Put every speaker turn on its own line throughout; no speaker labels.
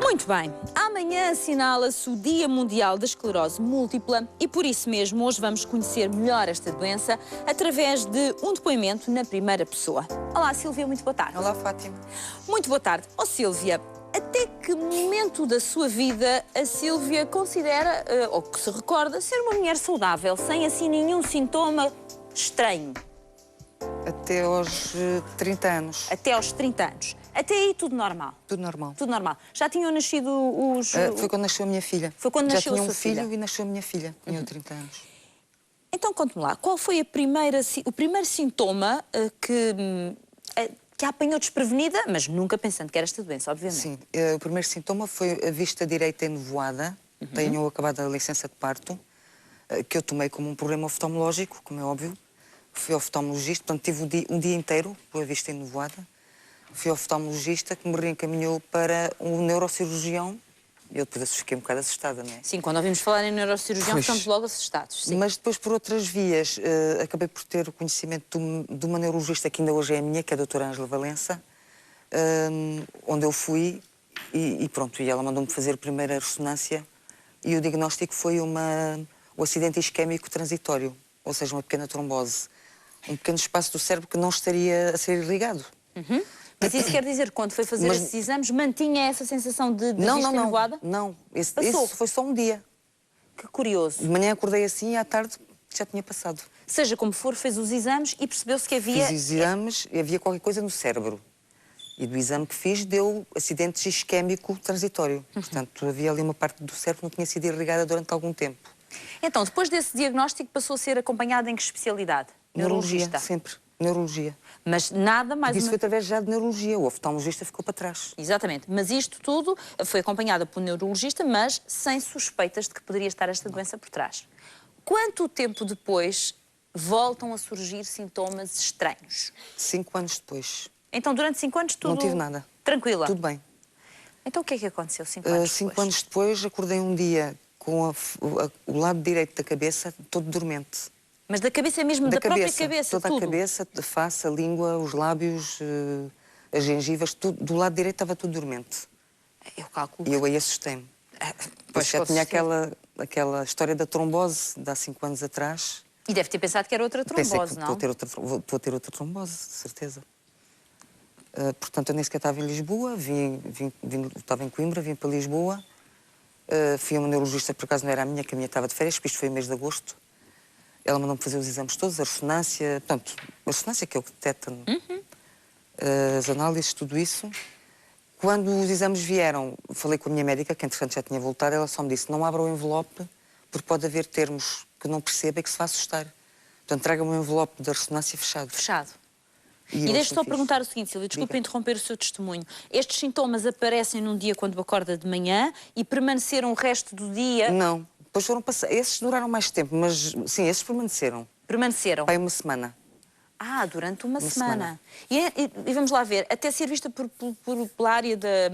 Muito bem, amanhã assinala-se o Dia Mundial da Esclerose Múltipla e por isso mesmo hoje vamos conhecer melhor esta doença através de um depoimento na primeira pessoa. Olá Sílvia, muito boa tarde.
Olá Fátima.
Muito boa tarde. Sílvia, até que momento da sua vida a Sílvia considera, ou que se recorda, ser uma mulher saudável, sem assim nenhum sintoma estranho?
Até aos 30 anos.
Até aos 30 anos. Até aí tudo normal?
Tudo normal.
Tudo normal. Já tinham nascido os...
Foi quando nasceu a minha filha.
Foi quando nasceu a
Já tinha
sua
um filho
filha.
e nasceu a minha filha. Tinha 30 anos.
Então, conte-me lá, qual foi o primeiro sintoma que a apanhou desprevenida, mas nunca pensando que era esta doença, obviamente?
Sim, o primeiro sintoma foi a vista direita enevoada. Tenho acabado a licença de parto, que eu tomei como um problema oftalmológico, como é óbvio. Fui ao oftalmologista, portanto tive um dia inteiro com a vista enevoada. Fui ao oftalmologista que me reencaminhou para um neurocirurgião. Eu depois fiquei um bocado assustada, não é?
Sim, quando ouvimos falar em neurocirurgião
Pois.
ficamos logo assustados. Sim.
Mas depois, por outras vias, acabei por ter o conhecimento de uma neurologista que ainda hoje é a minha, que é a doutora Ângela Valença, onde eu fui e pronto, e ela mandou-me fazer a primeira ressonância e o diagnóstico foi o acidente isquémico transitório, ou seja, uma pequena trombose. Um pequeno espaço do cérebro que não estaria a ser irrigado.
Mas isso quer dizer que quando foi fazer esses exames mantinha essa sensação de vista enevoada?
Não. Esse foi só um dia.
Que curioso.
De manhã acordei assim e à tarde já tinha passado.
Seja como for, fez os exames e percebeu-se que havia...
Fiz os exames e havia qualquer coisa no cérebro. E do exame que fiz deu acidente isquémico transitório. Portanto, havia ali uma parte do cérebro que não tinha sido irrigada durante algum tempo.
Então, depois desse diagnóstico passou a ser acompanhada em que especialidade?
Neurologia, sempre. Neurologia.
Mas nada mais...
Isso foi através já de neurologia. O oftalmologista ficou para trás.
Exatamente. Mas isto tudo foi acompanhada por um neurologista, mas sem suspeitas de que poderia estar esta doença por trás. Quanto tempo depois voltam a surgir sintomas estranhos?
5 anos depois.
Então, durante 5 anos, tudo...
Não tive nada.
Tranquila?
Tudo bem.
Então, o que é que aconteceu 5 anos
5
depois?
anos depois, acordei um dia com o lado direito da cabeça todo dormente.
Mas da cabeça mesmo, da própria cabeça,
toda
tudo?
a cabeça, a face, a língua, os lábios, as gengivas, tudo, do lado direito estava tudo dormente.
Eu calculo.
E eu aí assustei-me. Pois já tinha aquela história da trombose de há 5 anos atrás.
E deve ter pensado que era outra trombose,
Pensei que
não?
vou ter outra trombose, de certeza. Portanto, eu nem sequer estava em Lisboa, estava em Coimbra, vim para Lisboa. Fui a uma neurologista, por acaso não era a minha, que a minha estava de férias, porque isto foi em mês de agosto. Ela mandou-me fazer os exames todos, a ressonância, portanto, a ressonância que é o que detecta, as análises, tudo isso. Quando os exames vieram, falei com a minha médica, que entretanto já tinha voltado, ela só me disse, não abra o envelope, porque pode haver termos que não perceba e que se vá assustar. Portanto, traga-me um envelope da ressonância fechado.
Fechado. E
eu
deixe só
fiz.
perguntar o seguinte, Silvia, desculpe
Diga.
interromper o seu testemunho. Estes sintomas aparecem num dia quando acorda de manhã e permaneceram o resto do dia?
Não. Depois foram passar. Esses duraram mais tempo, mas sim, esses permaneceram.
Permaneceram?
Pai, uma semana.
Ah, durante uma semana. E vamos lá ver, até ser vista pela área da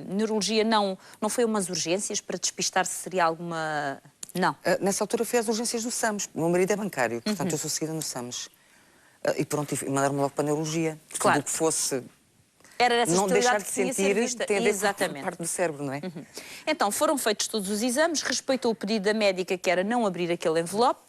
neurologia, não foi umas urgências para despistar se seria alguma... Não.
Nessa altura fui às urgências do SAMS. O meu marido é bancário, portanto eu sou seguida no SAMS. E pronto, e mandaram-me logo para a neurologia.
Claro.
Tudo o que fosse
Era essa
não deixar
especialidade
de
que tinha ser
sentir
vista.
tem a ver com a
Exatamente.
parte do cérebro, não é?
Então, foram feitos todos os exames, respeitou o pedido da médica, que era não abrir aquele envelope,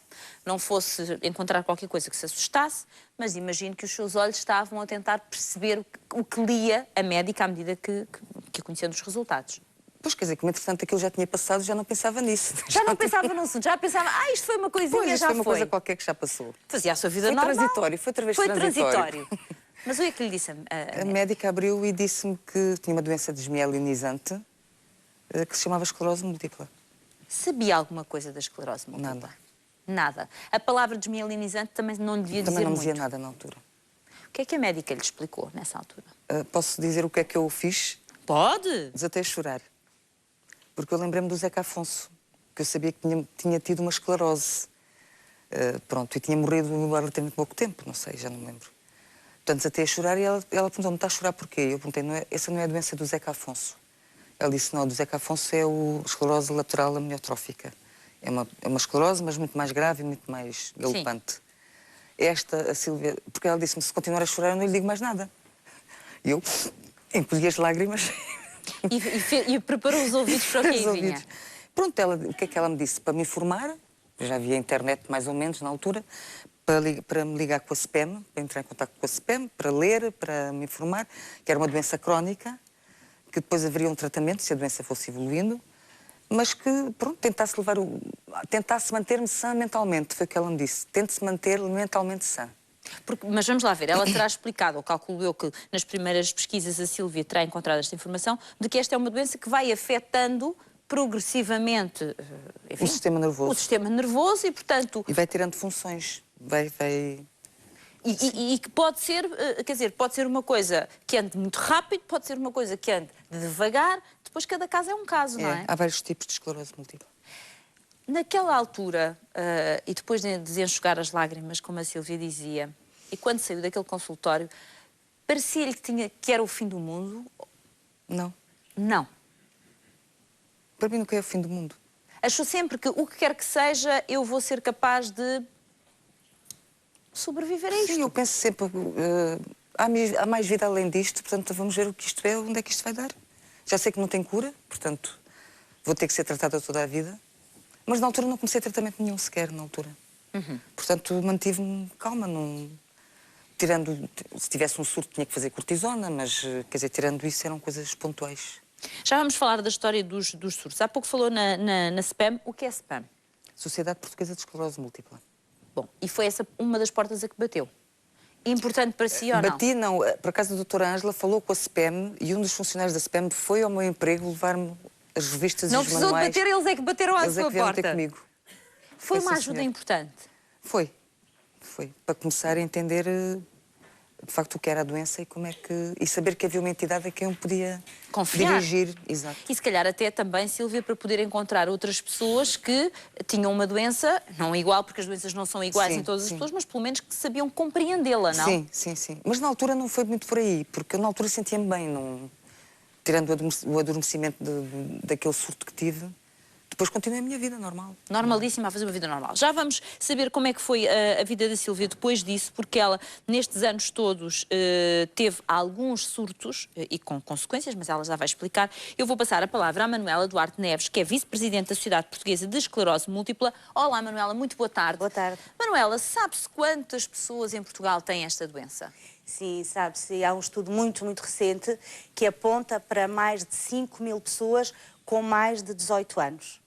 não fosse encontrar qualquer coisa que se assustasse, mas imagino que os seus olhos estavam a tentar perceber o que lia a médica à medida que ia conhecendo os resultados.
Pois, quer dizer, como entretanto aquilo já tinha passado, já não pensava nisso.
Já não pensava no assunto, já pensava, isto foi uma coisinha,
Pois, isto
já
foi uma coisa qualquer que já passou.
Fazia a sua vida
Foi
normal.
transitório, foi outra vez
Foi
transitório.
Mas o que é que lhe disse
A médica abriu e disse-me que tinha uma doença desmielinizante que se chamava esclerose múltipla.
Sabia alguma coisa da esclerose múltipla?
Nada.
Nada. A palavra desmielinizante também não lhe devia
Também
dizer
não me
muito.
dizia nada na altura.
O que é que a médica lhe explicou nessa altura?
Posso dizer o que é que eu fiz?
Pode!
Desatei a chorar. Porque eu lembrei-me do Zeca Afonso, que eu sabia que tinha tido uma esclerose. Pronto, e tinha morrido há relativamente pouco tempo, não sei, já não me lembro. Portanto, desatei a chorar e ela perguntou-me, está a chorar porquê? Eu perguntei, essa não é a doença do Zeca Afonso. Ela disse, não, do Zeca Afonso é a esclerose lateral amniotrófica. É uma esclerose, mas muito mais grave e muito mais galopante. Esta, a Sílvia, porque ela disse-me, se continuar a chorar eu não lhe digo mais nada. E eu encolhi as lágrimas.
E preparou os ouvidos para o que aí vinha.
Pronto, o que é que ela me disse? Para me informar, já havia internet mais ou menos na altura, para me ligar com a SPEM, para entrar em contato com a SPEM, para ler, para me informar, que era uma doença crónica, que depois haveria um tratamento se a doença fosse evoluindo, mas que, pronto, tentasse manter-me sã mentalmente, foi o que ela me disse. Tente-se manter mentalmente sã.
Mas vamos lá ver, ela terá explicado, ou calculo eu que nas primeiras pesquisas a Sílvia terá encontrado esta informação, de que esta é uma doença que vai afetando progressivamente, enfim,
o sistema nervoso
e, portanto...
E vai tirando funções,
E que pode ser, quer dizer, pode ser uma coisa que ande muito rápido, pode ser uma coisa que ande devagar, depois cada caso é um caso, não é?
Há vários tipos de esclerose múltipla.
Naquela altura, e depois de desenxugar as lágrimas, como a Sílvia dizia, e quando saiu daquele consultório, parecia-lhe que era o fim do mundo?
Não.
Não.
Para mim nunca é o fim do mundo.
Achou sempre que o que quer que seja, eu vou ser capaz de sobreviver a isto?
Sim, eu penso sempre, há mais vida além disto, portanto vamos ver o que isto é, onde é que isto vai dar. Já sei que não tem cura, portanto vou ter que ser tratada toda a vida. Mas na altura não comecei tratamento nenhum sequer, na altura. Portanto mantive-me calma, se tivesse um surto tinha que fazer cortisona, mas quer dizer, tirando isso eram coisas pontuais.
Já vamos falar da história dos surtos. Há pouco falou na SPEM. O que é SPEM?
Sociedade Portuguesa de Esclerose Múltipla.
Bom, e foi essa uma das portas a que bateu? Importante para si ou não?
Bati, não. Por acaso a doutora Ângela falou com a SPEM e um dos funcionários da SPEM foi ao meu emprego levar-me as revistas e os manuais.
Não precisou de bater, eles é que bateram à sua porta.
Ter comigo.
Foi uma ajuda importante?
Foi. Para começar a entender de facto o que era a doença e saber que havia uma entidade a quem eu podia dirigir. Exato.
E se calhar até também, Sílvia, para poder encontrar outras pessoas que tinham uma doença, não igual, porque as doenças não são iguais em todas as pessoas, mas pelo menos que sabiam compreendê-la, não?
Sim. Mas na altura não foi muito por aí, porque eu na altura sentia-me bem, tirando o adormecimento daquele surto que tive. Depois continuei a minha vida normal.
Normalíssima, a fazer uma vida normal. Já vamos saber como é que foi a vida da Sílvia depois disso, porque ela, nestes anos todos, teve alguns surtos e com consequências, mas ela já vai explicar. Eu vou passar a palavra à Manuela Duarte Neves, que é vice-presidente da Sociedade Portuguesa de Esclerose Múltipla. Olá, Manuela, muito boa tarde.
Boa tarde.
Manuela, sabe-se quantas pessoas em Portugal têm esta doença?
Sim, sabe-se. Há um estudo muito recente que aponta para mais de 5.000 pessoas com mais de 18 anos.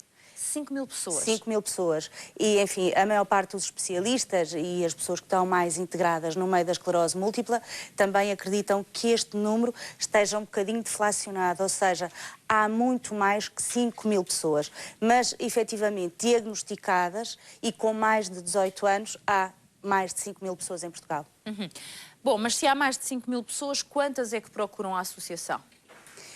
5.000 pessoas?
5.000 pessoas. E, enfim, a maior parte dos especialistas e as pessoas que estão mais integradas no meio da esclerose múltipla também acreditam que este número esteja um bocadinho deflacionado, ou seja, há muito mais que 5.000 pessoas. Mas, efetivamente, diagnosticadas e com mais de 18 anos, há mais de 5.000 pessoas em Portugal.
Bom, mas se há mais de 5.000 pessoas, quantas é que procuram a associação?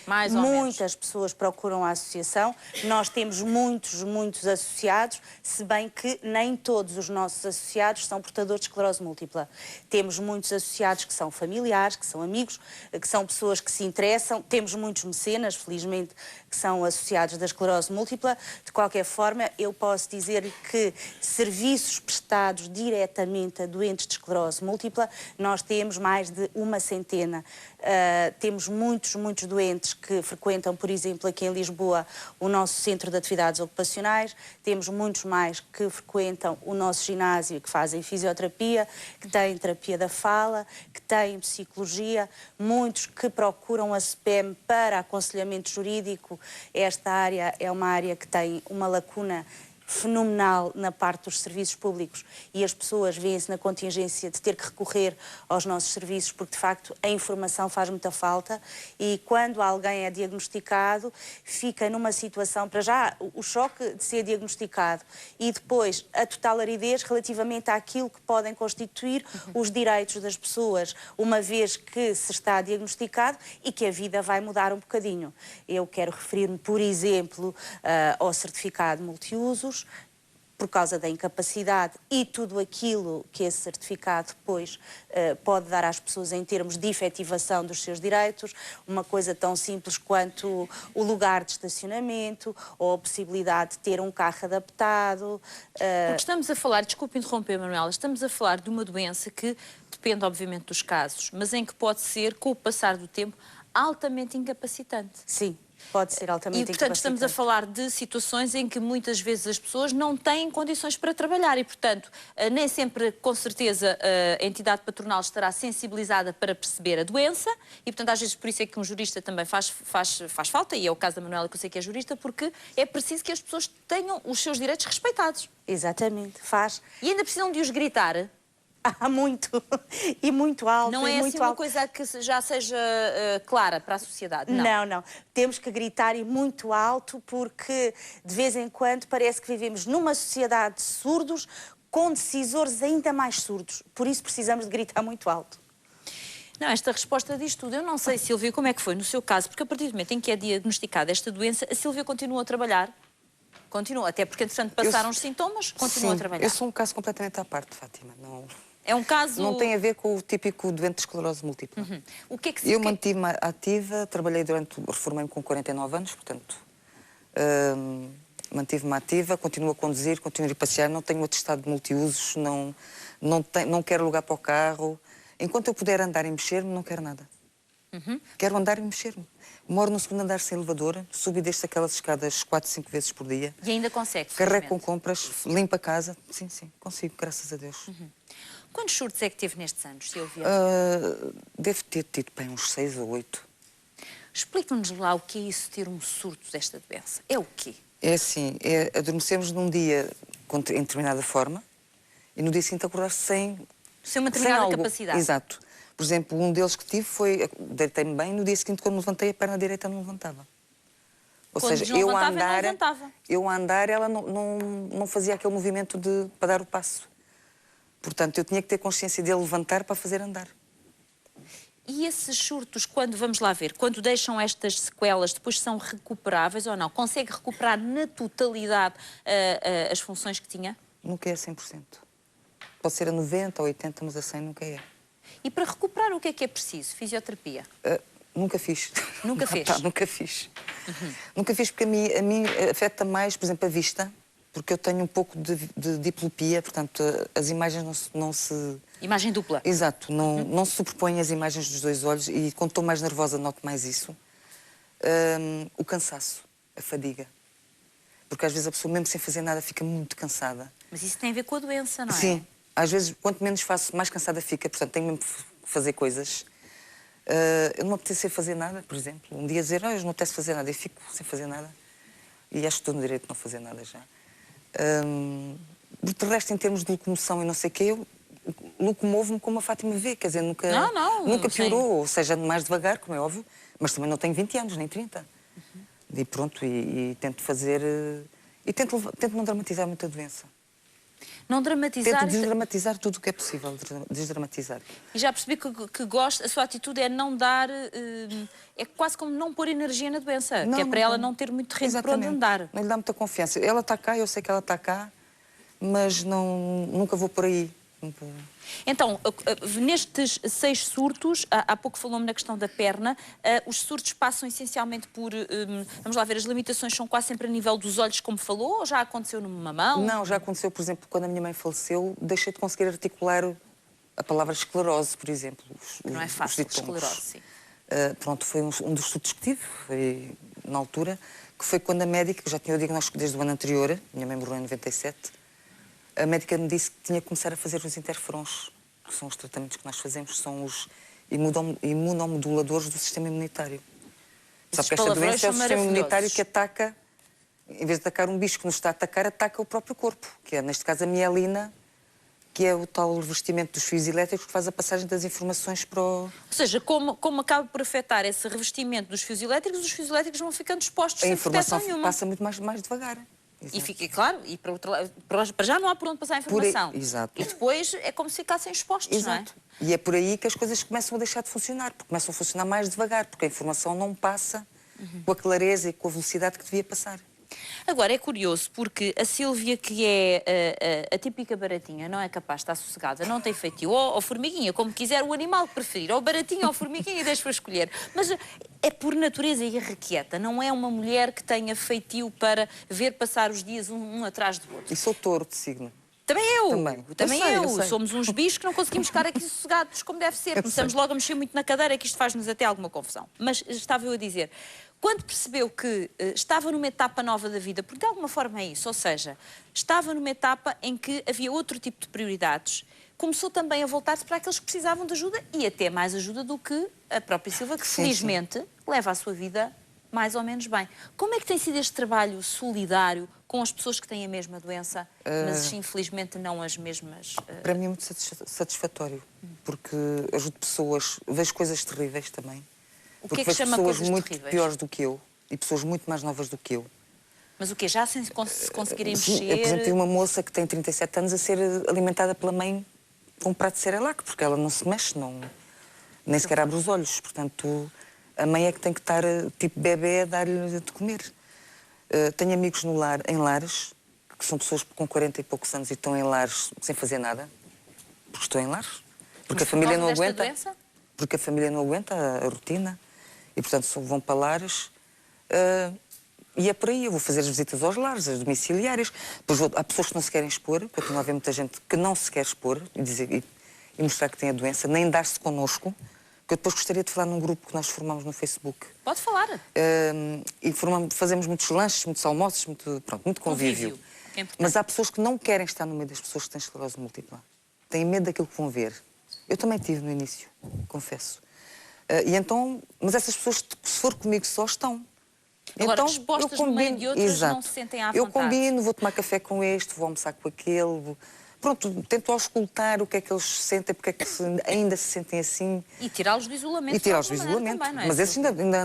Mais ou menos.
Muitas pessoas procuram a associação. Nós temos muitos associados, se bem que nem todos os nossos associados são portadores de esclerose múltipla. Temos muitos associados que são familiares, que são amigos, que são pessoas que se interessam. Temos muitos mecenas, felizmente, que são associados da esclerose múltipla. De qualquer forma, eu posso dizer que serviços prestados diretamente a doentes de esclerose múltipla, nós temos mais de uma centena. Temos muitos doentes que frequentam, por exemplo, aqui em Lisboa, o nosso Centro de Atividades Ocupacionais. Temos muitos mais que frequentam o nosso ginásio, que fazem fisioterapia, que têm terapia da fala, que têm psicologia. Muitos que procuram a SPEM para aconselhamento jurídico. Esta área é uma área que tem uma lacuna fenomenal na parte dos serviços públicos e as pessoas veem-se na contingência de ter que recorrer aos nossos serviços porque, de facto, a informação faz muita falta e quando alguém é diagnosticado fica numa situação, para já, o choque de ser diagnosticado e depois a total aridez relativamente àquilo que podem constituir os direitos das pessoas, uma vez que se está diagnosticado e que a vida vai mudar um bocadinho. Eu quero referir-me, por exemplo, ao certificado multiusos, por causa da incapacidade e tudo aquilo que esse certificado depois pode dar às pessoas em termos de efetivação dos seus direitos, uma coisa tão simples quanto o lugar de estacionamento ou a possibilidade de ter um carro adaptado.
Porque estamos a falar, desculpe interromper, Manuela, estamos a falar de uma doença que depende, obviamente, dos casos, mas em que pode ser, com o passar do tempo, altamente incapacitante.
Sim. Pode ser altamente
E, portanto, estamos a
incapacitante.
falar de situações em que muitas vezes as pessoas não têm condições para trabalhar e, portanto, nem sempre, com certeza, a entidade patronal estará sensibilizada para perceber a doença e, portanto, às vezes por isso é que um jurista também faz falta, e é o caso da Manuela, que eu sei que é jurista, porque é preciso que as pessoas tenham os seus direitos respeitados.
Exatamente, faz.
E ainda precisam de os gritar.
Há muito, e muito alto.
Não é
e muito
assim uma
alto.
coisa que já seja clara para a sociedade, não.
Não, não. Temos que gritar e muito alto porque, de vez em quando, parece que vivemos numa sociedade de surdos com decisores ainda mais surdos. Por isso precisamos de gritar muito alto.
Não, esta resposta diz tudo. Eu não sei, Sílvia, como é que foi no seu caso, porque a partir do momento em que é diagnosticada esta doença, a Sílvia continua a trabalhar? Continua, até porque, entretanto, passaram os sintomas, continua a trabalhar.
Eu sou um caso completamente à parte, Fátima.
É um caso...
Não tem a ver com o típico doente de esclerose múltipla.
O que é que
Eu mantive-me ativa, trabalhei reformei-me com 49 anos, portanto, mantive-me ativa, continuo a conduzir, continuo a ir passear, não tenho atestado de multiusos, não quero lugar para o carro. Enquanto eu puder andar e mexer-me, não quero nada. Quero andar e mexer-me. Moro no segundo andar sem elevador, subo e desço aquelas escadas 4, 5 vezes por dia.
E ainda consegue,
Carrego com
felizmente.
compras, limpo a casa. Sim, consigo, graças a Deus.
Quantos surtos é que teve nestes anos, Sílvia?
Devo ter tido bem uns 6 ou 8.
Explique-nos lá o que é isso, ter um surto desta doença. É o quê?
É assim, adormecemos num dia em determinada forma e no dia seguinte acordar sem
Sem uma
sem
determinada
algo.
capacidade.
Exato. Por exemplo, um deles que tive foi, deitei-me bem, no dia seguinte, quando me levantei, a perna direita não levantava. Ou
Quando
seja,
não levantava, não levantava.
eu a andar, ela não fazia aquele movimento para dar o passo. Portanto, eu tinha que ter consciência de levantar para fazer andar.
E esses surtos, quando, vamos lá ver, quando deixam estas sequelas, depois são recuperáveis ou não? Consegue recuperar na totalidade as funções que tinha?
Nunca é 100%. Pode ser a 90% ou 80%, mas a 100% nunca é.
E para recuperar, o que é preciso? Fisioterapia?
Nunca fiz.
Nunca fez?
Nunca fiz. Nunca fiz porque a mim afeta mais, por exemplo, a vista, porque eu tenho um pouco de diplopia, portanto, as imagens não se...
Imagem dupla?
Exato, não se superpõem as imagens dos dois olhos e quando estou mais nervosa noto mais isso. O cansaço, a fadiga. Porque às vezes a pessoa, mesmo sem fazer nada, fica muito cansada.
Mas isso tem a ver com a doença, não é?
Sim, às vezes, quanto menos faço, mais cansada fica, portanto, tenho mesmo que fazer coisas. Eu não me apetece fazer nada, por exemplo. Um dia dizer, hoje não apetece fazer nada, e fico sem fazer nada. E acho que estou no direito de não fazer nada já. De resto, em termos de locomoção e não sei o quê, eu locomovo-me como a Fátima vê, quer dizer, nunca piorou, ou seja, mais devagar, como é óbvio, mas também não tenho 20 anos, nem 30. E pronto, e tento fazer... E tento não dramatizar muito a doença.
Não dramatizar...
Tento desdramatizar tudo o que é possível, desdramatizar.
E já percebi que gosta, a sua atitude é não dar... é quase como não pôr energia na doença, que é para ela não ter muito terreno por onde andar.
Não lhe dá muita confiança. Ela está cá, eu sei que ela está cá, mas nunca vou por aí.
Então, nestes 6 surtos, há pouco falou-me na questão da perna, os surtos passam essencialmente por, vamos lá ver, as limitações são quase sempre a nível dos olhos, como falou, ou já aconteceu numa mão?
Não, já aconteceu, por exemplo, quando a minha mãe faleceu, deixei de conseguir articular a palavra esclerose, por exemplo.
Não é fácil, esclerose, sim.
Pronto, foi um dos surtos que tive, foi na altura, que foi quando a médica, que já tinha o diagnóstico desde o ano anterior, minha mãe morreu em 97, a médica me disse que tinha que começar a fazer os interferons, que são os tratamentos que nós fazemos, são os imunomoduladores do sistema imunitário. Sabe que esta doença é o sistema imunitário que ataca, em vez de atacar um bicho que nos está a atacar, ataca o próprio corpo, que é, neste caso, a mielina, que é o tal revestimento dos fios elétricos que faz a passagem das informações para o...
Ou seja, como acaba por afetar esse revestimento dos fios elétricos, os fios elétricos vão ficando expostos sem proteção nenhuma.
A informação passa muito mais devagar.
Exato. E fica, claro, e para já não há por onde passar a informação.
Exato.
E depois é como se ficassem expostos,
exato.
não é?
E é por aí que as coisas começam a deixar de funcionar, porque começam a funcionar mais devagar, porque a informação não passa com a clareza e com a velocidade que devia passar.
Agora, é curioso, porque a Sílvia, que é a típica baratinha, não é capaz de estar sossegada, não tem feitio, ou formiguinha, como quiser o animal que preferir, ou baratinha ou formiguinha, deixa para escolher. Mas é por natureza irrequieta, não é uma mulher que tenha feitio para ver passar os dias um atrás do outro.
E sou touro de signo.
Também eu.
Também eu sei.
Somos uns bichos que não conseguimos ficar aqui sossegados como deve ser. Começamos logo a mexer muito na cadeira, que isto faz-nos até alguma confusão. Mas estava eu a dizer, quando percebeu que estava numa etapa nova da vida, porque de alguma forma é isso, ou seja, estava numa etapa em que havia outro tipo de prioridades, começou também a voltar-se para aqueles que precisavam de ajuda e até mais ajuda do que a própria Silva, que felizmente leva a sua vida mais ou menos bem. Como é que tem sido este trabalho solidário com as pessoas que têm a mesma doença, mas infelizmente não as mesmas...
Para mim é muito satisfatório, porque ajudo pessoas, vejo coisas terríveis também.
O que é que chama coisas
pessoas muito
terríveis?
piores do que eu e pessoas muito mais novas do que eu.
Mas o quê? Já sem se conseguirem
Sim,
mexer?
eu, por exemplo, tenho uma moça que tem 37 anos a ser alimentada pela mãe com um prato de Cerelac, porque ela não se mexe, nem sequer abre os olhos. Portanto, a mãe é que tem que estar, tipo bebê, a dar-lhe de comer. Tenho amigos em lares, que são pessoas com 40 e poucos anos e estão em lares sem fazer nada, porque estão em lares. Porque a família não aguenta.
Doença?
Porque a família não aguenta a rotina. E, portanto, vão para lares. E é por aí, eu vou fazer as visitas aos lares, as domiciliárias. Depois há pessoas que não se querem expor, continua a haver muita gente que não se quer expor e mostrar que tem a doença, nem dar-se connosco. Que eu depois gostaria de falar num grupo que nós formamos no Facebook.
Pode falar.
E fazemos muitos lanches, muitos almoços, muito convívio.
É importante.
Mas há pessoas que não querem estar no meio das pessoas que têm esclerose múltipla. Têm medo daquilo que vão ver. Eu também tive no início, confesso. Mas essas pessoas, se for comigo só, estão.
Agora,
então,
expostas no meio de outras, não se sentem à vontade.
Eu combino, vou tomar café com este, vou almoçar com aquele. Pronto, tento auscultar o que é que eles sentem, porque é que ainda se sentem assim.
E tirá-los do isolamento.
E tirá-los do isolamento.
Também, não é?
Mas esses ainda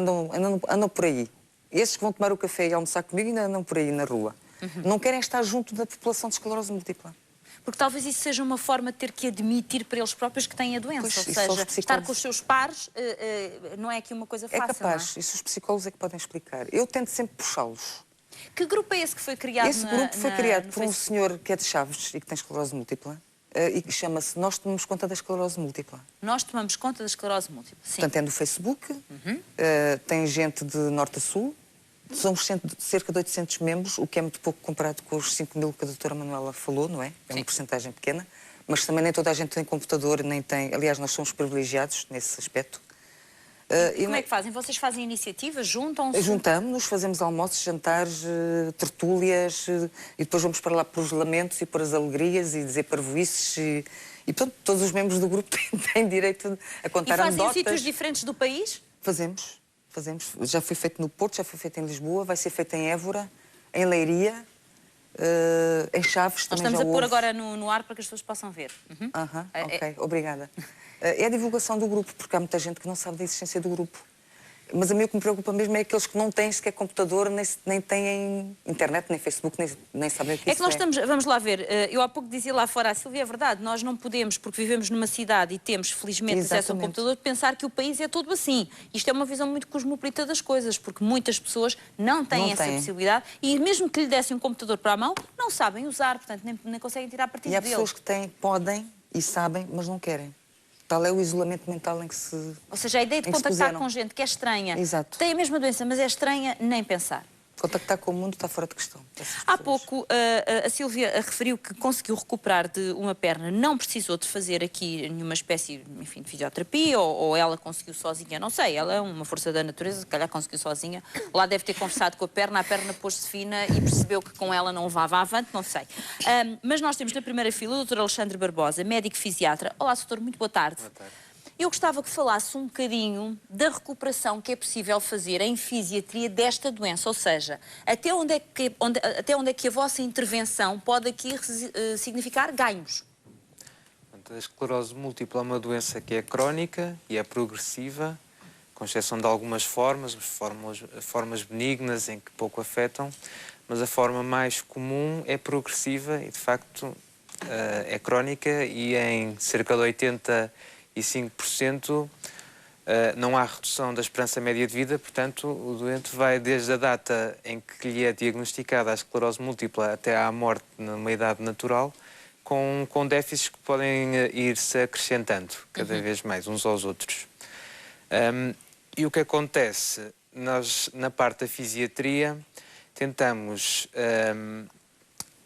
andam por aí. Esses que vão tomar o café e almoçar comigo ainda andam por aí na rua. Não querem estar junto da população de esclerose múltipla.
Porque talvez isso seja uma forma de ter que admitir para eles próprios que têm a doença.
Pois,
ou
e só os
seja,
psicólogos...
estar com os seus pares não é aqui uma coisa fácil,
É capaz,
não é?
isso os psicólogos é que podem explicar. Eu tento sempre puxá-los.
Que grupo é esse que foi criado
Esse grupo foi criado por um
Facebook?
senhor que é de Chaves e que tem esclerose múltipla e que chama-se Nós Tomamos Conta da Esclerose Múltipla.
Nós tomamos conta da esclerose múltipla. Sim.
Portanto, é no Facebook, tem gente de norte a sul, somos cerca de 800 membros, o que é muito pouco comparado com os 5.000 que a doutora Manuela falou, não é? É uma porcentagem pequena, mas também nem toda a gente tem computador, nem tem... Aliás, nós somos privilegiados nesse aspecto.
E como é que fazem? Vocês fazem iniciativas? Juntam-se?
Juntamos-nos, fazemos almoços, jantares, tertúlias, e depois vamos para lá por os lamentos e por as alegrias e dizer parvoices. E portanto, todos os membros do grupo têm direito a contar anedotas.
E fazem em sítios diferentes do país?
Fazemos. Já foi feito no Porto, já foi feito em Lisboa, vai ser feito em Évora, em Leiria, em Chaves
Nós
também.
estamos
já
a pôr
houve.
agora no ar para que as pessoas possam ver.
Ok, obrigada. É a divulgação do grupo, porque há muita gente que não sabe da existência do grupo. Mas a mim o que me preocupa mesmo é aqueles que não têm sequer computador, nem têm internet, nem Facebook, nem sabem o que
É
isso
que nós estamos, vamos lá ver, eu há pouco dizia lá fora à Silvia, é verdade, nós não podemos, porque vivemos numa cidade e temos felizmente acesso ao computador, pensar que o país é todo assim. Isto é uma visão muito cosmopolita das coisas, porque muitas pessoas não têm essa possibilidade e mesmo que lhe dessem um computador para a mão, não sabem usar, portanto nem conseguem tirar partido dele.
E há pessoas que podem e sabem, mas não querem. Tal é o isolamento mental em que se...
Ou seja, a ideia de contactar com gente que é estranha,
Exato.
tem a mesma doença, mas é estranha, nem pensar.
Contactar com o mundo está fora de questão.
Há pouco a Silvia referiu que conseguiu recuperar de uma perna, não precisou de fazer aqui nenhuma espécie, enfim, de fisioterapia, ou ela conseguiu sozinha, não sei, ela é uma força da natureza, se calhar conseguiu sozinha. Lá deve ter conversado com a perna pôs-se fina e percebeu que com ela não levava avante, não sei. Mas nós temos na primeira fila o Dr. Alexandre Barbosa, médico fisiatra. Olá, doutor, muito boa tarde.
Boa tarde.
Eu gostava que falasse um bocadinho da recuperação que é possível fazer em fisiatria desta doença, ou seja, até onde é que a vossa intervenção pode aqui significar ganhos?
A esclerose múltipla é uma doença que é crónica e é progressiva, com exceção de algumas formas benignas em que pouco afetam, mas a forma mais comum é progressiva e, de facto, é crónica e em cerca de 85% não há redução da esperança média de vida, portanto, o doente vai desde a data em que lhe é diagnosticada a esclerose múltipla até à morte numa idade natural, com déficits que podem ir-se acrescentando cada vez mais uns aos outros. E o que acontece? Nós, na parte da fisiatria, tentamos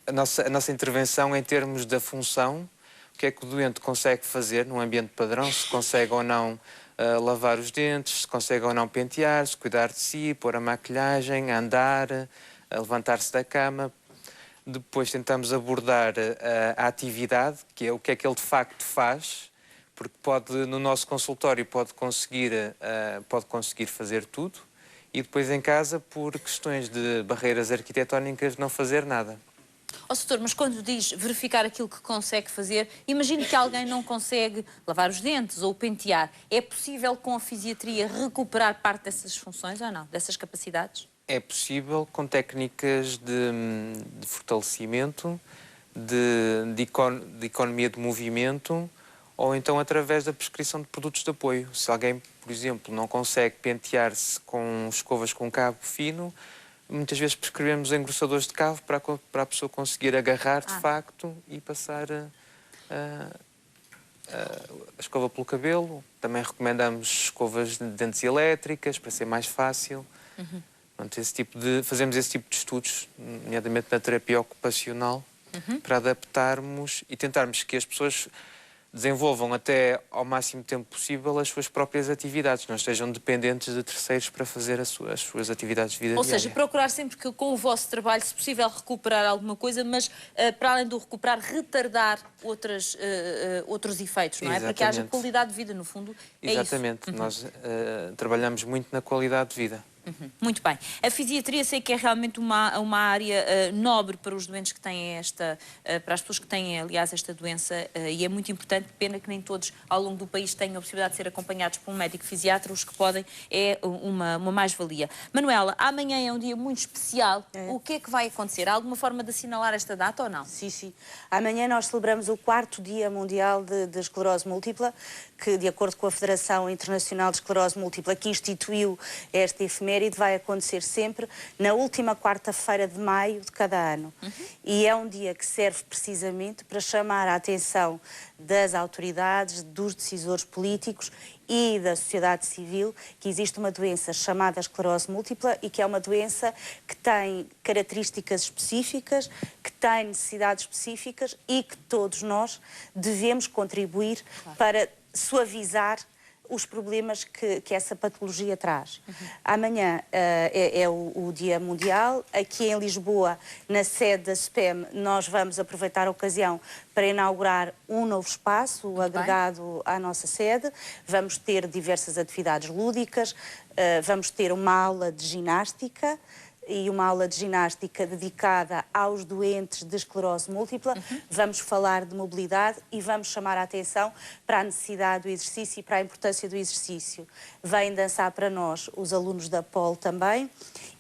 a nossa intervenção em termos da função, o que é que o doente consegue fazer num ambiente padrão, se consegue ou não lavar os dentes, se consegue ou não pentear-se, cuidar de si, pôr a maquilhagem, andar, levantar-se da cama. Depois tentamos abordar a atividade, que é o que ele de facto faz, porque no nosso consultório pode conseguir fazer tudo, e depois em casa, por questões de barreiras arquitetónicas, não fazer nada.
Ó, doutor, mas quando diz verificar aquilo que consegue fazer, imagine que alguém não consegue lavar os dentes ou pentear. É possível com a fisiatria recuperar parte dessas funções ou não? Dessas capacidades?
É possível com técnicas de fortalecimento, de economia de movimento, ou então através da prescrição de produtos de apoio. Se alguém, por exemplo, não consegue pentear-se com escovas com cabo fino, muitas vezes prescrevemos engrossadores de cabo para a pessoa conseguir agarrar de facto e passar a escova pelo cabelo. Também recomendamos escovas de dentes elétricas para ser mais fácil. Fazemos esse tipo de estudos, nomeadamente na terapia ocupacional, para adaptarmos e tentarmos que as pessoas desenvolvam até ao máximo tempo possível as suas próprias atividades, não estejam dependentes de terceiros para fazer as suas atividades de vida diária.
Ou seja, procurar sempre que com o vosso trabalho, se possível, recuperar alguma coisa, mas para além do recuperar, retardar outros efeitos, não é? Para que haja qualidade de vida, no fundo, é isso.
Exatamente. Nós trabalhamos muito na qualidade de vida.
Muito bem. A fisiatria sei que é realmente uma área nobre para os doentes que têm para as pessoas que têm, aliás, esta doença, e é muito importante. Pena que nem todos ao longo do país tenham a possibilidade de ser acompanhados por um médico fisiatra. Os que podem é uma mais-valia. Manuela, amanhã é um dia muito especial. O que é que vai acontecer? Há alguma forma de assinalar esta data ou não?
Sim, sim. Amanhã nós celebramos o 4º Dia Mundial de Esclerose Múltipla, que, de acordo com a Federação Internacional de Esclerose Múltipla, que instituiu esta efeméride, vai acontecer sempre na última quarta-feira de maio de cada ano. E é um dia que serve precisamente para chamar a atenção das autoridades, dos decisores políticos e da sociedade civil que existe uma doença chamada esclerose múltipla e que é uma doença que tem características específicas, que tem necessidades específicas e que todos nós devemos contribuir para suavizar os problemas que essa patologia traz. Amanhã é o Dia Mundial. Aqui em Lisboa, na sede da SPEM, nós vamos aproveitar a ocasião para inaugurar um novo espaço agregado à nossa sede. Vamos ter diversas atividades lúdicas, vamos ter uma aula de ginástica e uma aula de ginástica dedicada aos doentes de esclerose múltipla. Vamos falar de mobilidade e vamos chamar a atenção para a necessidade do exercício e para a importância do exercício. Vêm dançar para nós os alunos da POL também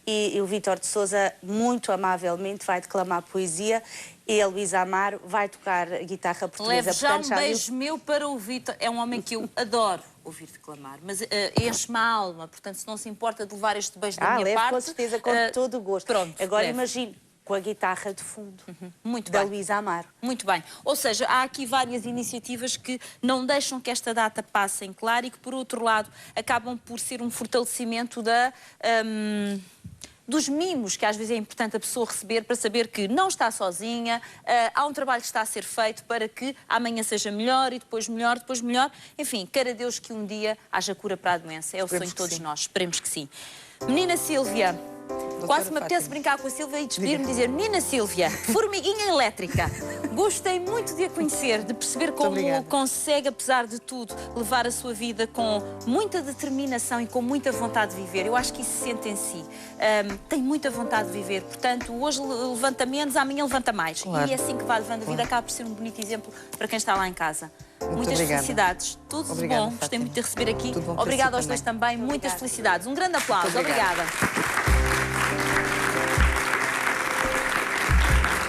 e o Vítor de Sousa, muito amavelmente, vai declamar poesia e a Luísa Amaro vai tocar a guitarra portuguesa.
Leve já um beijo meu para o Vítor. É um homem que eu adoro ouvir declamar, mas enche-me a alma, portanto, se não se importa de levar este beijo da minha parte...
com certeza, com todo o gosto.
Pronto,
agora imagino, com a guitarra de fundo
Muito
da
bem.
Luísa Amaro.
Muito bem. Ou seja, há aqui várias iniciativas que não deixam que esta data passe em claro e que, por outro lado, acabam por ser um fortalecimento dos mimos que às vezes é importante a pessoa receber para saber que não está sozinha, há um trabalho que está a ser feito para que amanhã seja melhor e depois melhor, depois melhor. Enfim, queira Deus que um dia haja cura para a doença. É o sonho de todos nós. Esperemos que sim. Menina Sílvia, quase me apetece brincar com a Sílvia e despedir-me e dizer: Menina Sílvia, formiguinha elétrica. Gostei muito de a conhecer, de perceber como consegue, apesar de tudo, levar a sua vida com muita determinação e com muita vontade de viver. Eu acho que isso se sente em si. Tem muita vontade de viver, portanto, hoje levanta menos, amanhã levanta mais.
Claro.
E é assim que vai levando a vida, acaba por ser um bonito exemplo para quem está lá em casa. Muitas
obrigada.
felicidades. Tudo de bom. Gostei muito de receber aqui. Obrigada aos dois também. Muitas felicidades. Um grande aplauso. Obrigada.